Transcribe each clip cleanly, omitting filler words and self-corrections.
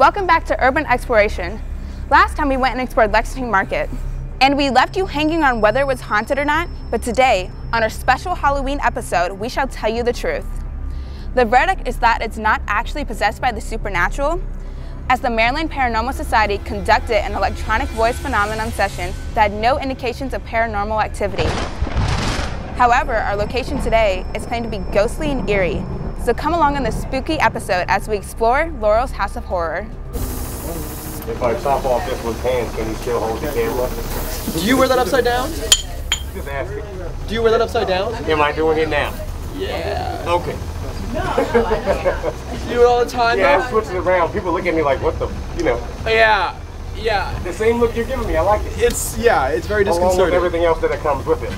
Welcome back to Urban Exploration. Last time we went and explored Lexington Market, and we left you hanging on whether it was haunted or not, but today, on our special Halloween episode, we shall tell you the truth. The verdict is that it's not actually possessed by the supernatural, as the Maryland Paranormal Society conducted an electronic voice phenomenon session that had no indications of paranormal activity. However, our location today is claimed to be ghostly and eerie, so come along on this spooky episode as we explore Laurel's House of Horror. If I chop off this one's hands, can you still hold the camera? Do you wear that upside down? Just asking. Do you wear that upside down? Am I doing it now? Yeah. Okay. You do it all the time, Yeah, though? I switch it around. People look at me like, what the, you know. Yeah. The same look you're giving me, I like it. It's very disconcerting. Along with everything else that comes with it.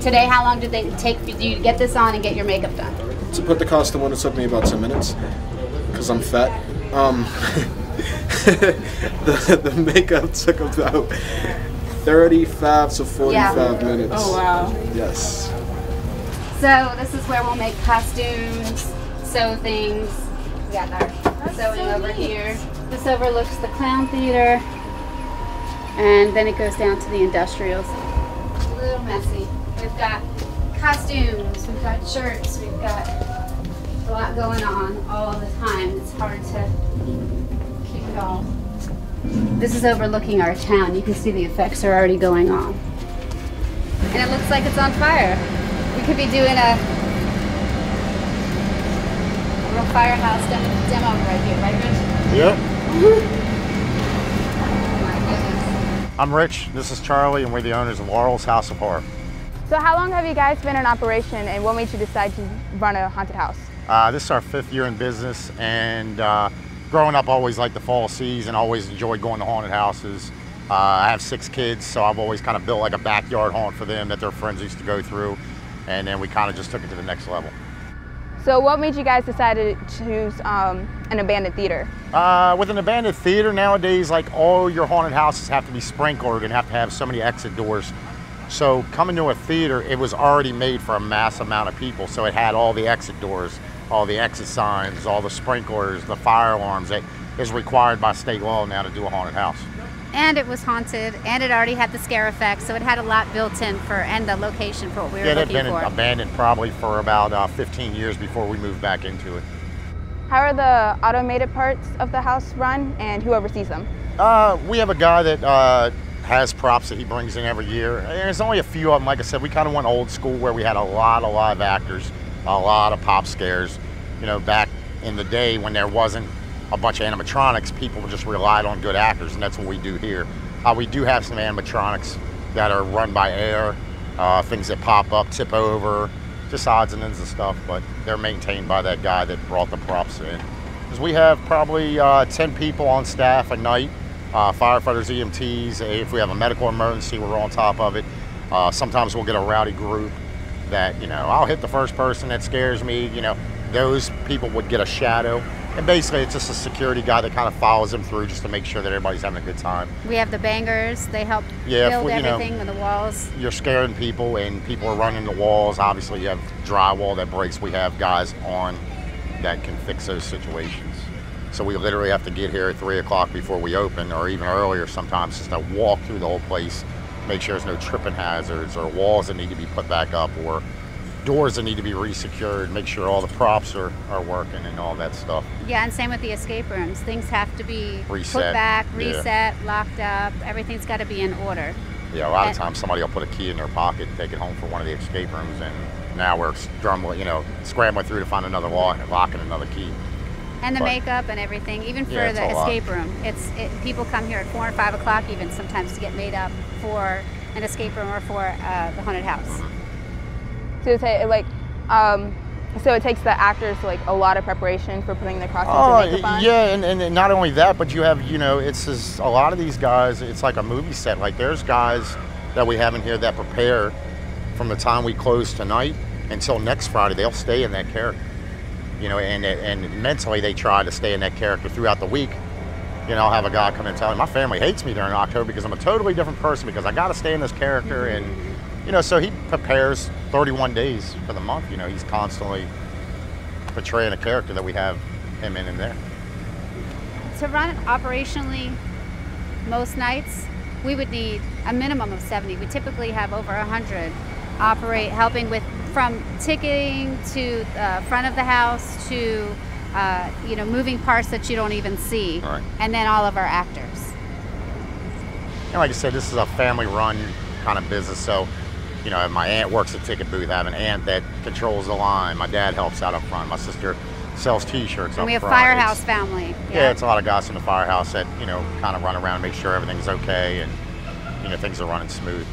Today, how long did they take for you to get this on and get your makeup done? To put the costume on, it took me about 10 minutes, because I'm fat. The makeup took about 35 to 45 minutes. Oh, wow. Yes. So this is where we'll make costumes, sew things. We got our sewing over here. This overlooks the clown theater, and then it goes down to the industrials. It's a little messy. We've got costumes, we've got shirts, we've got a lot going on all the time. It's hard to keep it all. This is overlooking our town. You can see the effects are already going on. And it looks like it's on fire. We could be doing a real firehouse demo right here, right, Rich? Yep. I'm Rich, this is Charlie, and we're the owners of Laurel's House of Horror. So how long have you guys been in operation, and what made you decide to run a haunted house? This is our 5th year in business, and growing up, I always liked the fall season, always enjoyed going to haunted houses. I have 6 kids, so I've always kind of built like a backyard haunt for them that their friends used to go through, and then we kind of just took it to the next level. So what made you guys decide to choose an abandoned theater? With an abandoned theater nowadays, like all your haunted houses have to be sprinkled and have to have so many exit doors. So coming to a theater, it was already made for a mass amount of people. So it had all the exit doors, all the exit signs, all the sprinklers, the fire alarms that is required by state law now to do a haunted house. And it was haunted, and it already had the scare effect, so it had a lot built in and the location for what we were looking for. Yeah, it had been abandoned probably for about 15 years before we moved back into it. How are the automated parts of the house run, and who oversees them? We have a guy that has props that he brings in every year. There's only a few of them. Like I said, we kind of went old school where we had a lot of live actors, a lot of pop scares. You know, back in the day when there wasn't a bunch of animatronics, people just relied on good actors, and that's what we do here. We do have some animatronics that are run by air, things that pop up, tip over, just odds and ends of stuff, but they're maintained by that guy that brought the props in. Because we have probably 10 people on staff a night, firefighters, EMTs. If we have a medical emergency, we're on top of it. Sometimes we'll get a rowdy group that, you know, I'll hit the first person that scares me, you know, those people would get a shadow. And basically, it's just a security guy that kind of follows them through just to make sure that everybody's having a good time. We have the bangers. They help if build everything on the walls. You're scaring people, and people are running the walls. Obviously, you have drywall that breaks. We have guys on that can fix those situations. So we literally have to get here at 3 o'clock before we open, or even earlier sometimes, just to walk through the whole place, make sure there's no tripping hazards or walls that need to be put back up, or doors that need to be resecured, make sure all the props are working and all that stuff. Yeah, and same with the escape rooms. Things have to be reset, put back, reset, locked up. Everything's got to be in order. Yeah, a lot of times somebody will put a key in their pocket and take it home for one of the escape rooms, and now we're scrambling through to find another lock and another key. And the makeup and everything, even for the escape room. People come here at 4 and 5 o'clock even sometimes to get made up for an escape room or for the haunted house. Mm-hmm. So it takes the actors a lot of preparation for putting the costumes and makeup on? Yeah, and not only that, but you have, it's just, a lot of these guys, it's like a movie set. Like there's guys that we have in here that prepare from the time we close tonight until next Friday. They'll stay in that character, and mentally they try to stay in that character throughout the week. I'll have a guy come in and tell me, my family hates me during October because I'm a totally different person because I got to stay in this character. And so he prepares 31 days for the month. He's constantly portraying a character that we have him in there. to run it operationally most nights, we would need a minimum of 70. We typically have over 100 helping with from ticketing to front of the house to moving parts that you don't even see, Right. and then all of our actors. And like I said, this is a family-run kind of business, so my aunt works at ticket booth. I have an aunt that controls the line. My dad helps out up front. My sister sells T-shirts And up we have front. Firehouse family. Yeah, it's a lot of guys in the firehouse that kind of run around and make sure everything's okay and things are running smooth.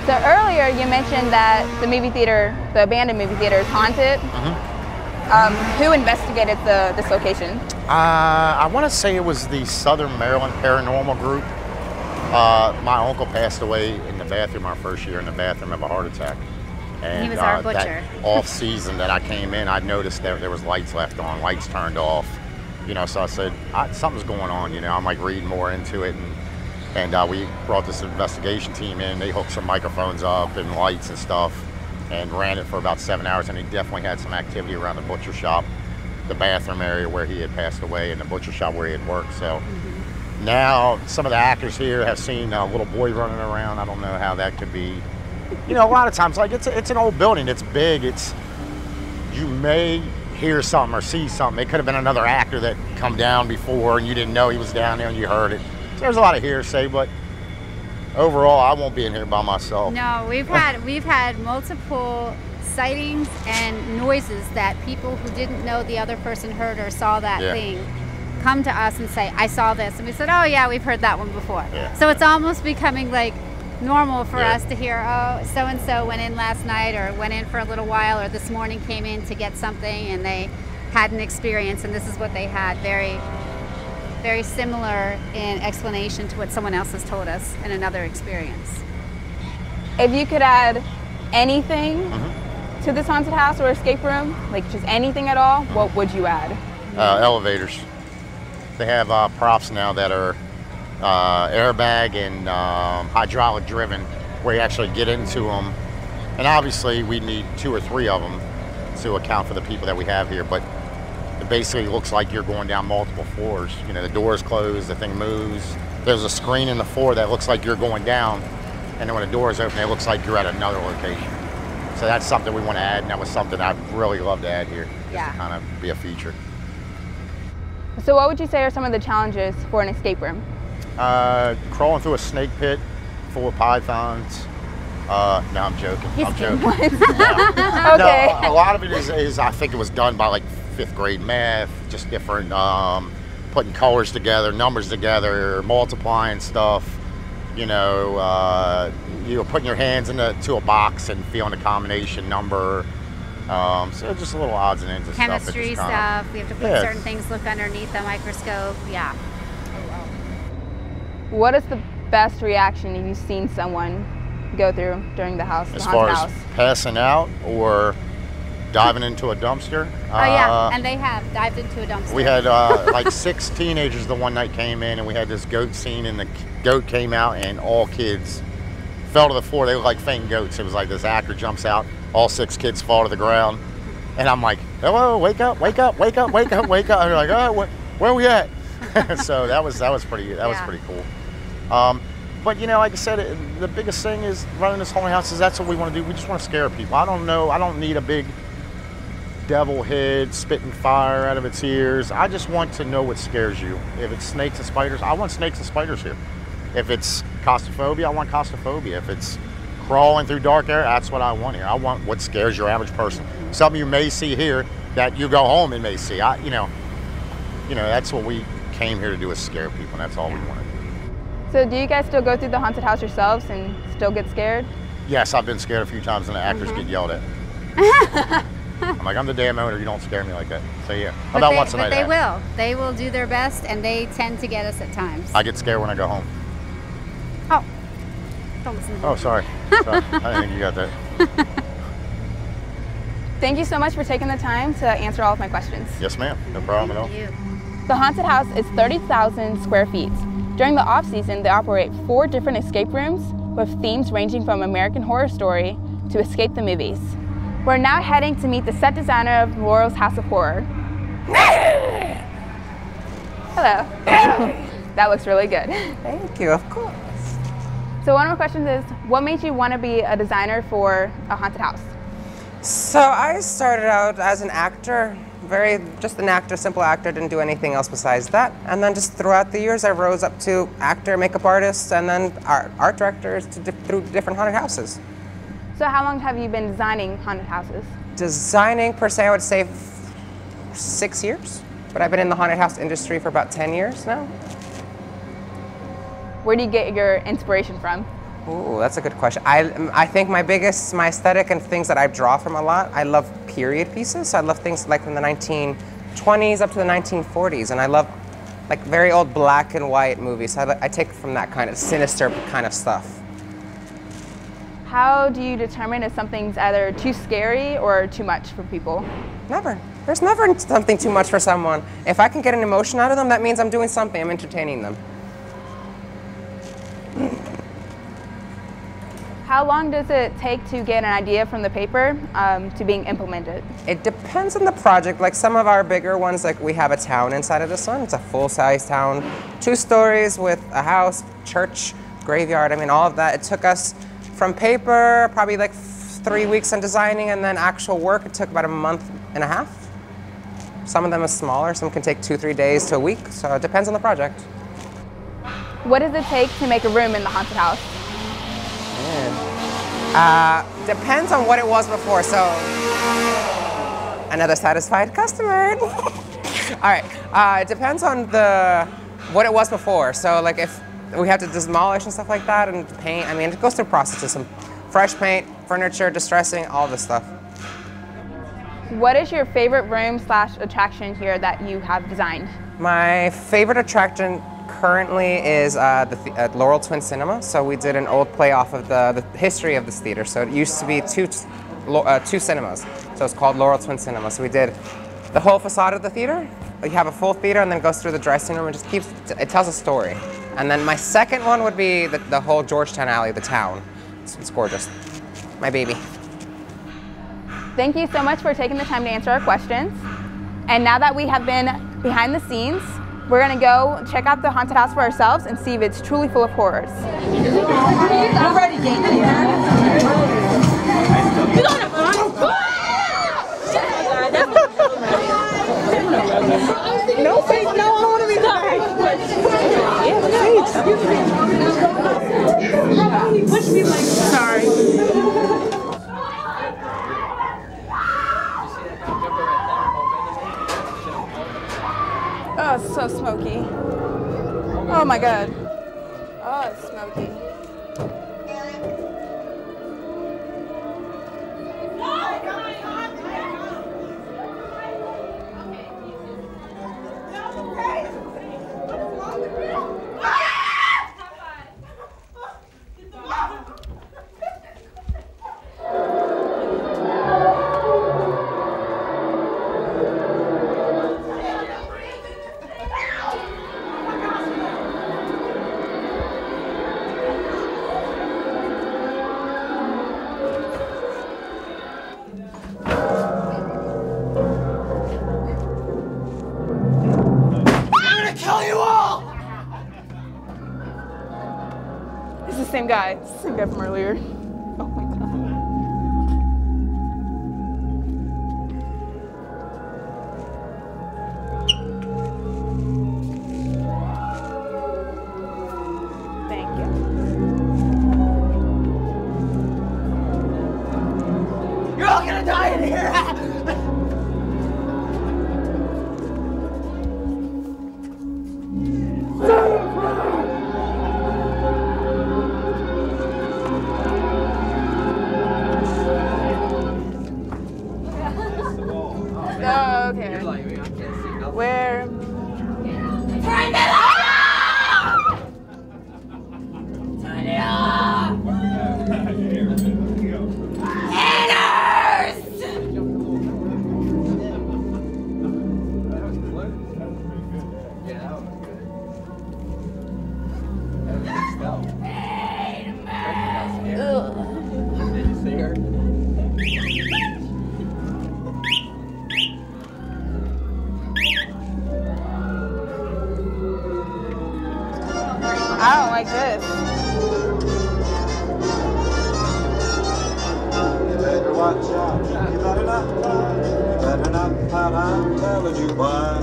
So earlier you mentioned that the movie theater, the abandoned movie theater, is haunted. Who investigated this location? I want to say it was the Southern Maryland Paranormal Group. My uncle passed away in the bathroom our first year in the bathroom of a heart attack. And He was our butcher. That off season that I came in, I noticed that there was lights left on, lights turned off. So I said, something's going on. I'm like reading more into it, and we brought this investigation team in. They hooked some microphones up and lights and stuff, and ran it for about 7 hours. And he definitely had some activity around the butcher shop, the bathroom area where he had passed away, and the butcher shop where he had worked. So. Now, some of the actors here have seen a little boy running around. I don't know how that could be. A lot of times, like it's an old building. It's big. You may hear something or see something. It could have been another actor that come down before and you didn't know he was down there and you heard it. So there's a lot of hearsay, but overall, I won't be in here by myself. No, we've had multiple sightings and noises that people who didn't know the other person heard or saw that thing come to us and say, I saw this. And we said, oh yeah, we've heard that one before. Yeah. So it's almost becoming like normal for us to hear, oh, so-and-so went in last night or went in for a little while or this morning came in to get something and they had an experience and this is what they had. Very, very similar in explanation to what someone else has told us in another experience. If you could add anything to this haunted house or escape room, like just anything at all, what would you add? Elevators. They have props now that are airbag and hydraulic driven, where you actually get into them. And obviously we need 2 or 3 of them to account for the people that we have here, but it basically looks like you're going down multiple floors. The door's closed, the thing moves. There's a screen in the floor that looks like you're going down, and then when the door's open, it looks like you're at another location. So that's something we want to add, and that was something I'd really love to add here, just to kind of be a feature. So what would you say are some of the challenges for an escape room? Crawling through a snake pit full of pythons. No, I'm joking. I'm joking. Okay. No, a lot of it is I think it was done by like 5th grade math, just different, putting colors together, numbers together, multiplying stuff. You're putting your hands into a box and feeling a combination number. So just a little odds and ends of Chemistry stuff. We have to put certain things, look underneath the microscope. Yeah. What is the best reaction you've seen someone go through during the house? As far as passing out or diving into a dumpster? Oh yeah, and they have dived into a dumpster. We had like 6 teenagers the one night came in, and we had this goat scene, and the goat came out, and all kids fell to the floor. They looked like fainting goats. It was like this actor jumps out, all 6 kids fall to the ground, and I'm like, hello, wake up, wake up, wake up, wake up, wake up. And they're like, oh, where are we at? So that was pretty cool. But like I said, the biggest thing is running this haunted house is that's what we want to do. We just want to scare people. I don't need a big devil head spitting fire out of its ears. I just want to know what scares you. If it's snakes and spiders, I want snakes and spiders here. If it's claustrophobia, I want claustrophobia. If it's crawling through dark air, that's what I want here. I want what scares your average person. Something you may see here that you go home and may see. That's what we came here to do, is scare people, and that's all we want to do. So do you guys still go through the haunted house yourselves and still get scared? Yes, I've been scared a few times, and the actors get yelled at. I'm like, I'm the damn owner, you don't scare me like that. So yeah, about once a night. But they will do their best, and they tend to get us at times. I get scared when I go home. Oh, don't listen to me. Oh, sorry. I didn't think you got that. Thank you so much for taking the time to answer all of my questions. Yes, ma'am. No problem at all. Thank you. The haunted house is 30,000 square feet. During the off-season, they operate 4 different escape rooms with themes ranging from American Horror Story to Escape the Movies. We're now heading to meet the set designer of Laurel's House of Horror. Hello. Hello. That looks really good. Thank you, of course. So one of my questions is, what made you want to be a designer for a haunted house? So I started out as an actor, just an actor, simple actor, didn't do anything else besides that. And then just throughout the years, I rose up to actor, makeup artist, and then art director through different haunted houses. So how long have you been designing haunted houses? Designing, per se, I would say 6 years. But I've been in the haunted house industry for about 10 years now. Where do you get your inspiration from? Ooh, that's a good question. I think my aesthetic and things that I draw from a lot, I love period pieces. So I love things like from the 1920s up to the 1940s. And I love like very old black and white movies. So I take from that kind of sinister kind of stuff. How do you determine if something's either too scary or too much for people? Never. There's never something too much for someone. If I can get an emotion out of them, that means I'm doing something, I'm entertaining them. How long does it take to get an idea from the paper to being implemented? It depends on the project. Like some of our bigger ones, like we have a town inside of this one. It's a full-size town, 2 stories with a house, church, graveyard. I mean, all of that. It took us from paper, probably like 3 weeks on designing, and then actual work, it took about a month and a half. Some of them are smaller. Some can take 2-3 days to a week. So it depends on the project. What does it take to make a room in the haunted house? Depends on what it was before. So another satisfied customer. All right. It depends on what it was before. So like if we have to demolish and stuff like that and paint, I mean, it goes through processes. Some fresh paint, furniture, distressing, all this stuff. What is your favorite room / attraction here that you have designed? My favorite attraction currently is the Laurel Twin Cinema. So we did an old play off of the history of this theater. So it used to be two cinemas. So it's called Laurel Twin Cinema. So we did the whole facade of the theater. You have a full theater and then it goes through the dressing room and just it tells a story. And then my second one would be the whole Georgetown alley, the town. It's gorgeous. My baby. Thank you so much for taking the time to answer our questions. And now that we have been behind the scenes, we're gonna go check out the haunted house for ourselves and see if it's truly full of horrors. I'm ready, no face, no, I don't want to be sorry. Push me like sorry. Oh, it's so smoky. Oh my God. Oh, it's smoky. It's the same guy. It's the same guy from earlier. Oh my God. Thank you. You're all gonna die in here! Oh, okay. Where? Turn it off! Turn it off! Haters! Did you see her? like this. You better watch out. You better not cry. You better not pout. I'm telling you why.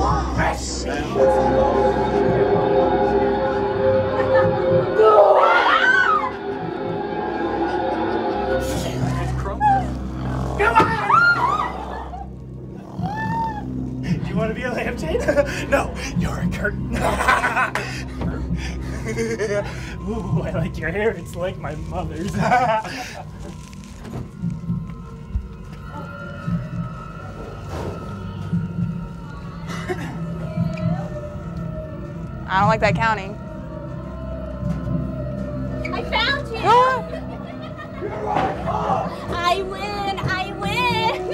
Do you want to be a lampshade? No, you're a curtain. Ooh, I like your hair. It's like my mother's. I don't like that counting. I found you! I win! I win!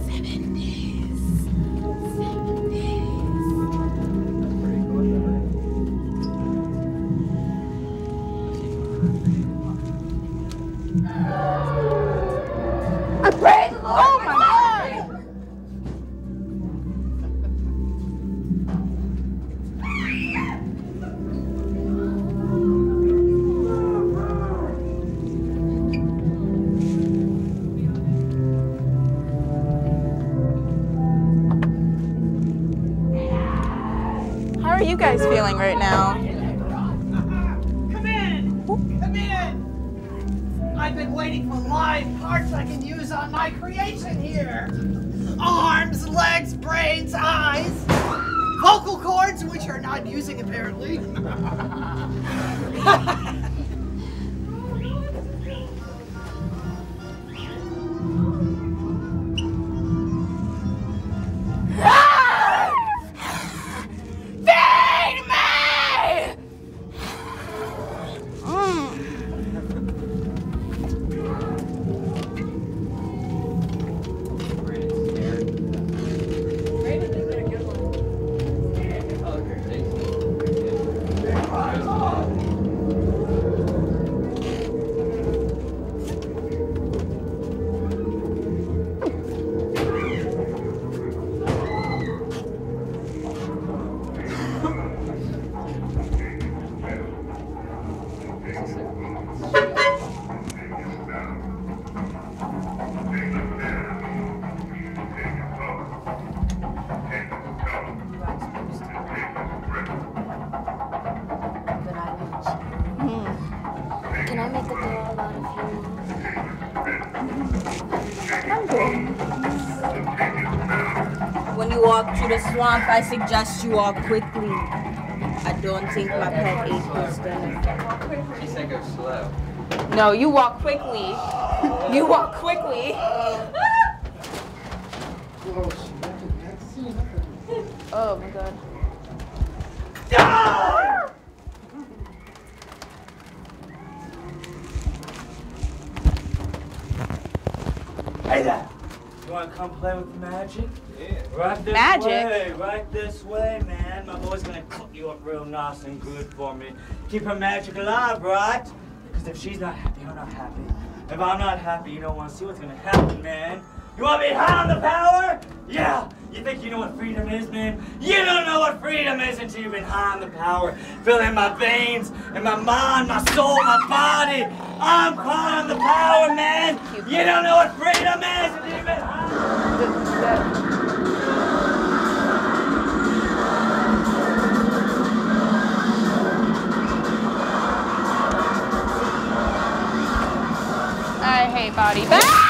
7 days. 7 days. I pray the Lord! Oh my God! How are you guys feeling right now? Come in! Come in! I've been waiting for live parts I can use on my creation here. Arms, legs, brains, eyes, vocal cords, which are not using apparently. Feed me! Can I make a doll out of you? When you walk through the swamp, I suggest you walk quickly. I don't think my pet ate this dinner. She said go slow. No, you walk quickly. You walk quickly. Oh my God. Hey there! You want to come play with magic? Yeah. Right this Magic? way, right this way, man. My boy's gonna cook you up real nice and good for me. Keep her magic alive, right? Because if she's not happy, I'm not happy. If I'm not happy, you don't want to see what's gonna happen, man. You want to be high on the power? Yeah. You think you know what freedom is, man? You don't know what freedom is until you've been high on the power. Filling my veins, in my mind, my soul, my body. I'm high on the power, man. You don't know what freedom is until you've been high. I hate body bags.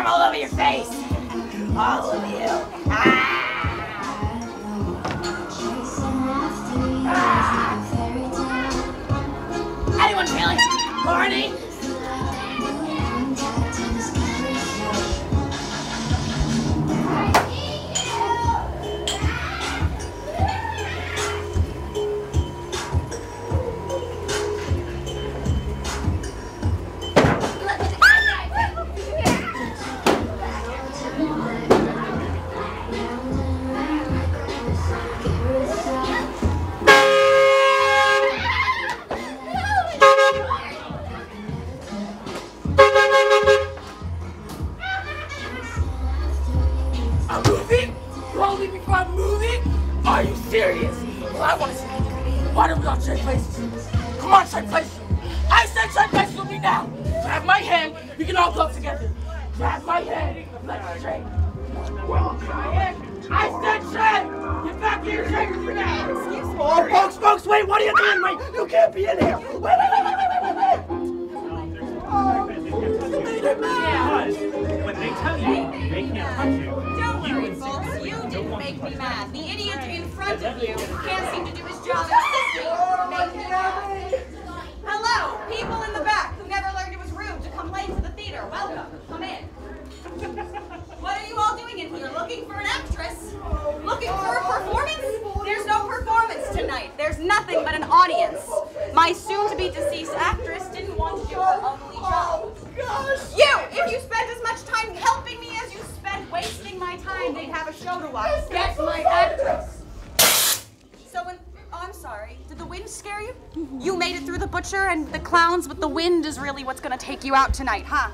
All over your face! All of you! Ah! Barney? Are you serious? Well, I want to see you. Why don't we all trade places? Come on, trade places. I said trade places with me now. Grab my hand. We can all go together. Grab my hand. Let's trade. Well, I said trade. Get back here. Trade with me now. Excuse me. Oh, folks, wait. What are you doing? Wait, you can't be in here. Wait. When they tell you they can't touch you, don't worry, folks. You didn't make me mad. The idiot in front of you can't seem to do his job assisting make me mad. Hello, people in the back who never learned it was rude to come late to the theater. Welcome. Come in. What are you all doing in here? Looking for an actress? Looking for a performance? There's no performance tonight. There's nothing but an audience. My soon-to-be deceased actress didn't want to do her ugly job. Gosh! If you spent as much time helping me as you spent wasting my time, they'd have a show to watch. Get my actress! So when... Oh, I'm sorry. Did the wind scare you? You made it through the butcher and the clowns, but the wind is really what's gonna take you out tonight, huh?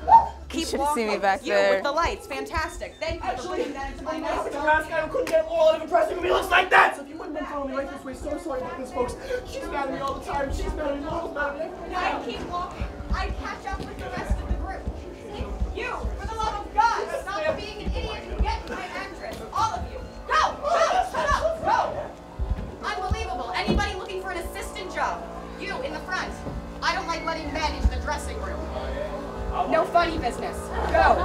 Keep walking. See me back you there. with the lights. Fantastic. Thank you for putting that into my notes. The last guy who couldn't get Laurel out of impressing me looks like that! So if you wouldn't have followed me right this way, so sorry about this, folks. She's mad at me all the time. She's mad at me. Laurel's mad at me. I'd keep walking. I'd catch up with the rest of the group. You, for the love of God, stop being an idiot and get my actress. All of you. Go! Go! Unbelievable. Anybody looking for an assistant job? You, in the front. I don't like letting men into the dressing room. No funny business. Go.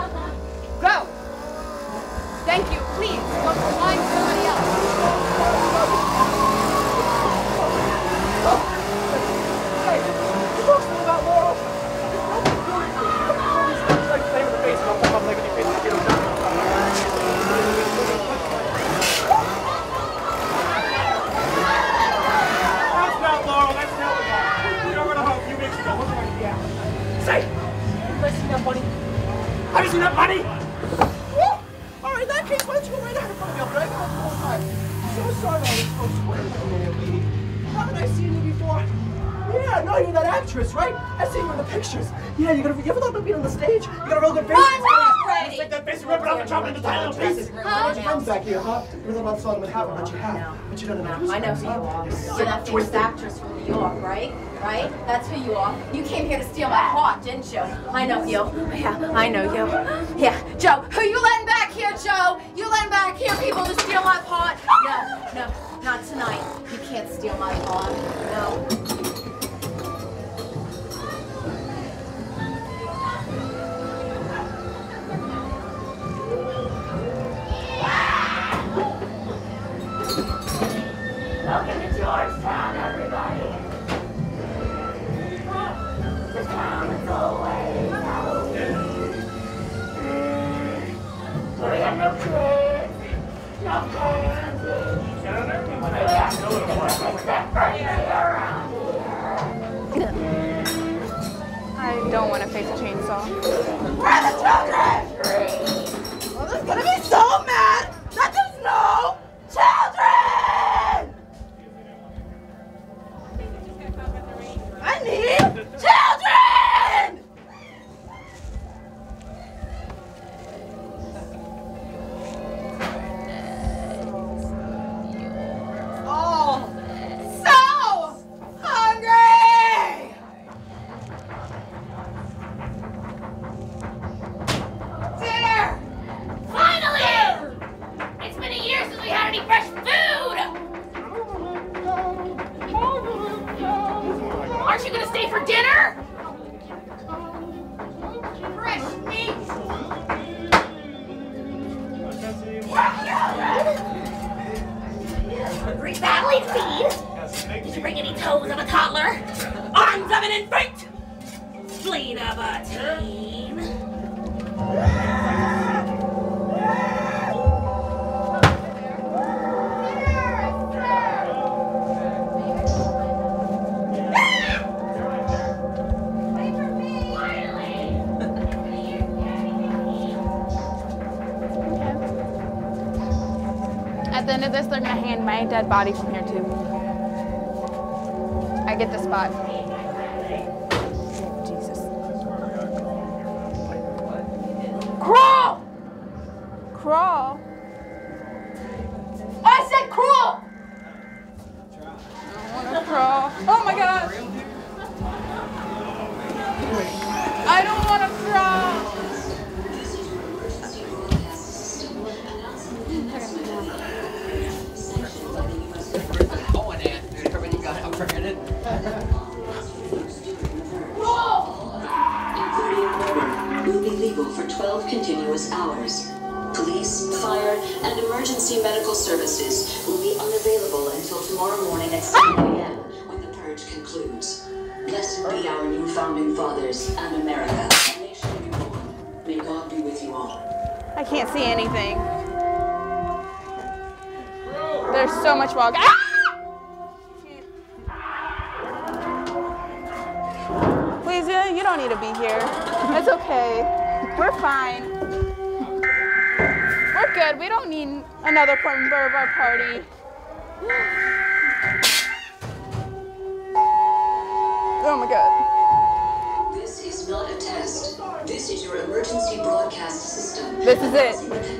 Go. Thank you. Please, don't find somebody else. Hey, you folks know about Laurel? That's not Laurel, that's Helga. We were gonna hug a few weeks ago. What's going to be out? Say, have you seen that bunny? Have you seen that bunny? All right, in that case, why don't you go right ahead in front of me? I'll drag you out the whole time. So sorry about this, folks. Where are you, lady? Haven't I seen you before? Yeah, no, you're that actress, right? I've seen you in the pictures. Yeah, you ever thought about being on the stage? You got a real good face. I'm not ready. Take that face and rip it off and chop it into tiny little pieces. Your friends back here, huh? You thought about selling them in half, but you have. But you don't know. I know who you are. You're that famous actress from New York, right? Right? That's who you are. You came here to steal my heart, didn't you? I know you. Yeah, I know you. Yeah, Joe. Who you letting back here, Joe? You letting back here people to steal my heart? No, not tonight. You can't steal my heart. No. Welcome to Georgetown, everybody. The town is always Halloween. We have no kids, no candy. I don't want to face a chainsaw. Where are the children? Well, there's gonna be so mad that there's no children! I need children! Oh, so hungry! At the end of this, they're gonna hang my dead body from here too. I get the spot. Jesus. Crawl! Crawl? I said crawl! I wanna crawl. Oh my God! I don't wanna crawl! Will be legal for 12 continuous hours. Police, fire, and emergency medical services will be unavailable until tomorrow morning at 7 a.m. when the purge concludes. Blessed be our new founding fathers and America. A nation reborn. May God be with you all. I can't see anything. There's so much fog. Ah! Please, you don't need to be here. It's okay. We're fine. We're good. We don't need another member of our party. Oh my God. This is not a test. This is your emergency broadcast system. This is it.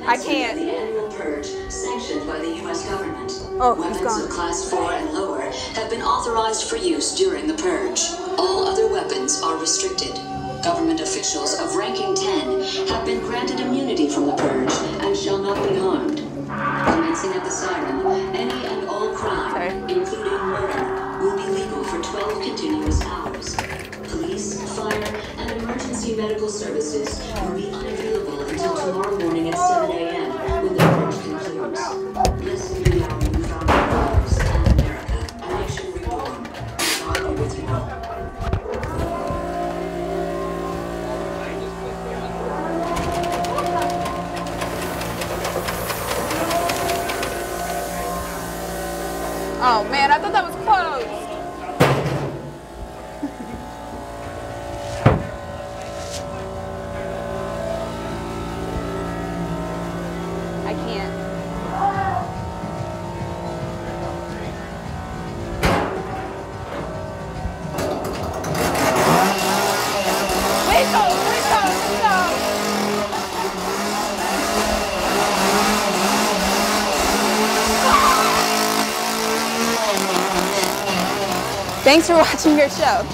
I can't. The annual purge sanctioned by the U.S. government. Oh, he's Weapons gone. of Class 4 and lower have been authorized for use during the purge. All other weapons are restricted. Government officials of ranking 10 have been granted immunity from the purge and shall not be harmed. Commencing at the siren, any and all crime, including murder, will be legal for 12 continuous hours. Police, fire, and emergency medical services will be unavailable until tomorrow morning at 7 a.m. when the purge concludes. Blessed be our new founding fathers and America, a nation reborn. God be with you all. Oh man, I thought that was close. I can't. Please go, please go, please go. Thanks for watching our show.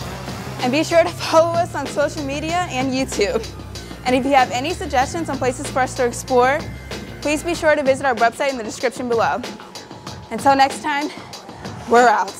And be sure to follow us on social media and YouTube. And if you have any suggestions on places for us to explore, please be sure to visit our website in the description below. Until next time, we're out.